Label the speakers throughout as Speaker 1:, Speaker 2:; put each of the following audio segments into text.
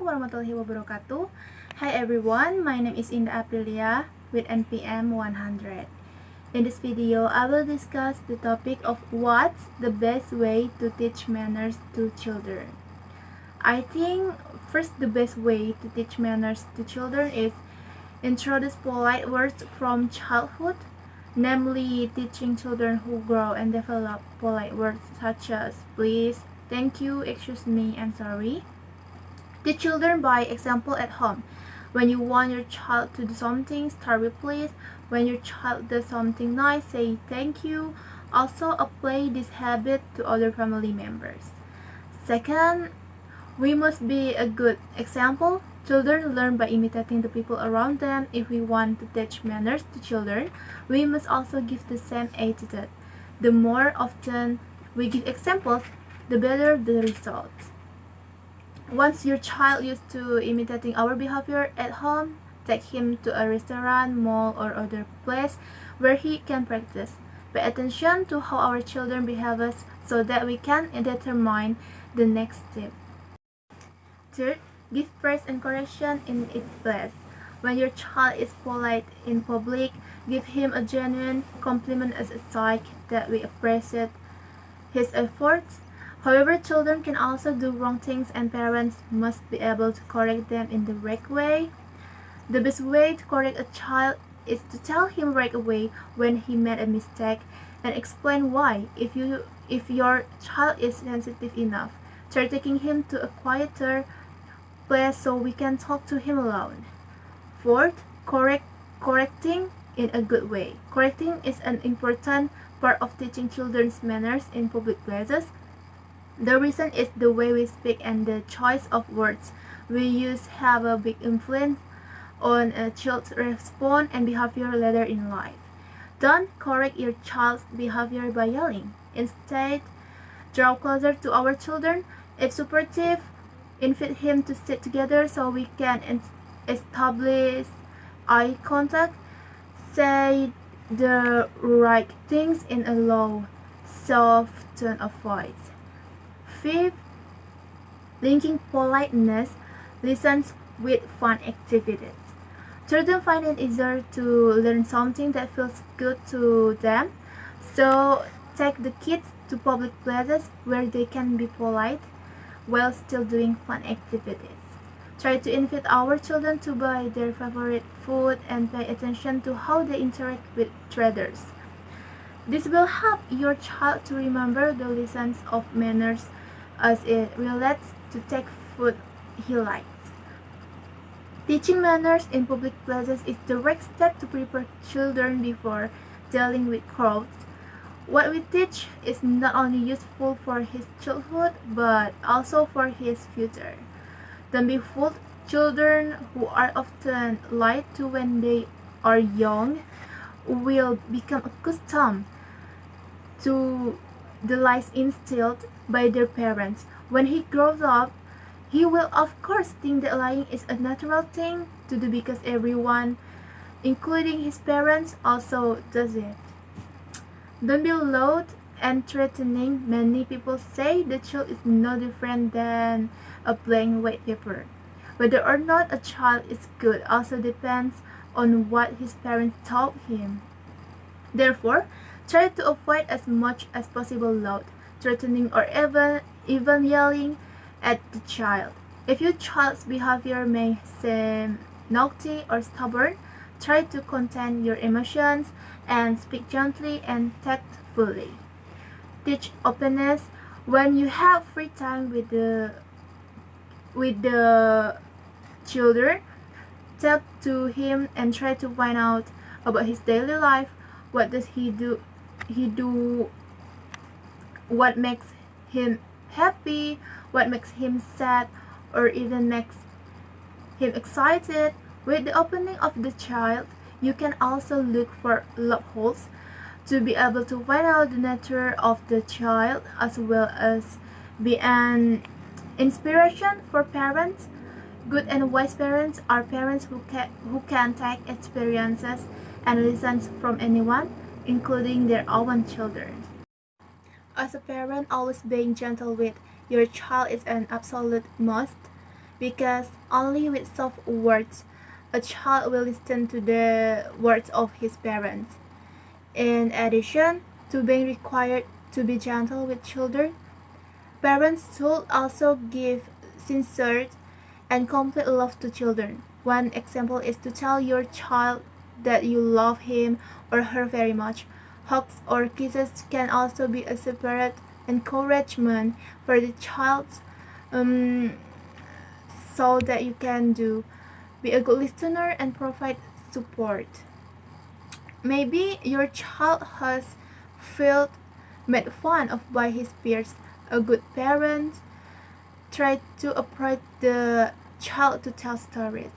Speaker 1: Assalamualaikum warahmatullahi wabarakatuh. Hi everyone, my name is Indah Aprilia with NPM 100. In this video, I will discuss the topic of what's the best way to teach manners to children. I think first the best way to teach manners to children is introduce polite words from childhood, namely teaching children who grow and develop polite words such as please, thank you, excuse me, and sorry. Teach children by example at home. When you want your child to do something, start with please. When your child does something nice, say thank you. Also apply this habit to other family members. Second, we must be a good example. Children learn by imitating the people around them. If we want to teach manners to children, we must also give the same attitude. The more often we give examples, the better the results. Once your child used to imitating our behavior at home, take him to a restaurant, mall, or other place where he can practice. Pay attention to how our children behave so that we can determine the next step. Third, give praise and correction in its place. When your child is polite in public, give him a genuine compliment as a sign that we appreciate his efforts. However, children can also do wrong things and parents must be able to correct them in the right way. The best way to correct a child is to tell him right away when he made a mistake and explain why. If your child is sensitive enough, try taking him to a quieter place so we can talk to him alone. Fourth, correcting in a good way. Correcting is an important part of teaching children's manners in public places. The reason is the way we speak and the choice of words we use have a big influence on a child's response and behavior later in life. Don't correct your child's behavior by yelling. Instead, draw closer to our children. If supportive, invite him to sit together so we can establish eye contact. Say the right things in a low, soft tone of voice. Fifth, linking politeness lessons with fun activities. Children find it easier to learn something that feels good to them, so take the kids to public places where they can be polite while still doing fun activities. Try to invite our children to buy their favorite food and pay attention to how they interact with traders. This will help your child to remember the lessons of manners as it relates to take food he likes. Teaching manners in public places is the right step to prepare children before dealing with crowds. What we teach is not only useful for his childhood but also for his future. Don't be fooled. Children who are often lied to when they are young will become accustomed to the lies instilled by their parents. When he grows up, he will of course think that lying is a natural thing to do because everyone, including his parents, also does it. Don't be loud and threatening. Many people say the child is no different than a blank white paper. Whether or not a child is good also depends on what his parents taught him. Therefore, try to avoid as much as possible loud, threatening, or even yelling at the child. If your child's behavior may seem naughty or stubborn, try to contain your emotions and speak gently and tactfully. Teach openness. When you have free time with the children, talk to him and try to find out about his daily life. What does he do? What makes him happy? What makes him sad? Or even makes him excited? With the opening of the child, you can also look for loopholes to be able to find out the nature of the child as well as be an inspiration for parents. Good and wise parents are parents who can take experiences and lessons from anyone, including their own children. As a parent, always being gentle with your child is an absolute must. because only with soft words a child will listen to the words of his parents. In addition to being required to be gentle with children, parents should also give sincere and complete love to children. One example is to tell your child that you love him or her very much. Hugs or kisses can also be a separate encouragement for the child, um, so that you can be a good listener and provide support. Maybe your child has felt made fun of by his peers. A good parent try to approach the child to tell stories.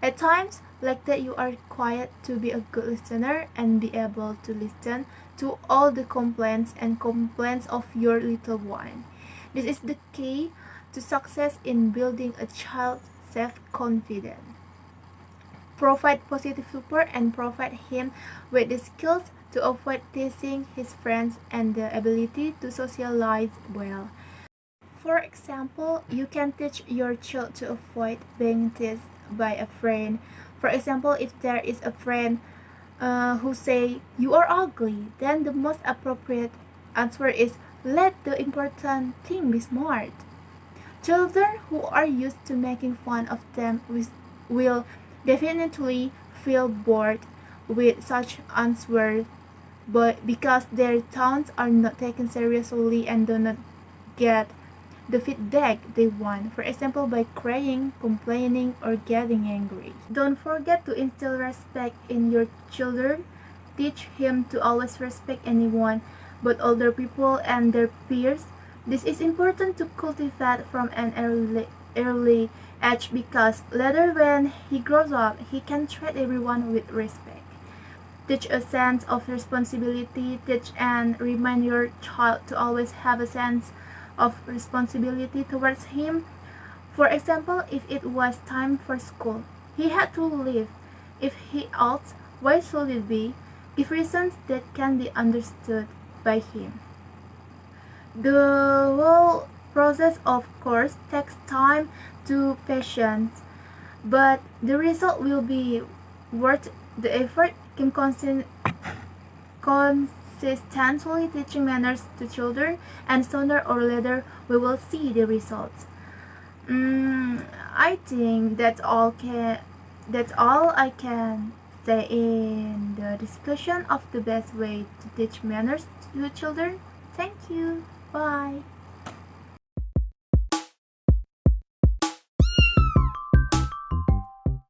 Speaker 1: At times like that you are required to be a good listener and be able to listen to all the complaints of your little one. This is the key to success in building a child's self-confidence. Provide positive support and provide him with the skills to avoid teasing his friends and the ability to socialize well. For example, you can teach your child to avoid being teased by a friend. For example, if there is a friend who say you are ugly, then the most appropriate answer is let the important thing be smart. Children who are used to making fun of them will definitely feel bored with such answers, but because their taunts are not taken seriously and do not get the feedback they want, for example by crying, complaining, or getting angry. Don't forget to instill respect in your children. Teach him to always respect anyone, but older people and their peers. This is important to cultivate from an early age because later when he grows up, he can treat everyone with respect. Teach a sense of responsibility. Teach and remind your child to always have a sense of responsibility towards him. For example, if it was time for school, he had to leave. If he asks, why should it be? Give reasons that can be understood by him. The whole process, of course, takes time to patience, but the result will be worth the effort. Can consistently teaching manners to children, and sooner or later we will see the results. I think that's all I can say in the discussion of the best way to teach manners to children. Thank you. Bye.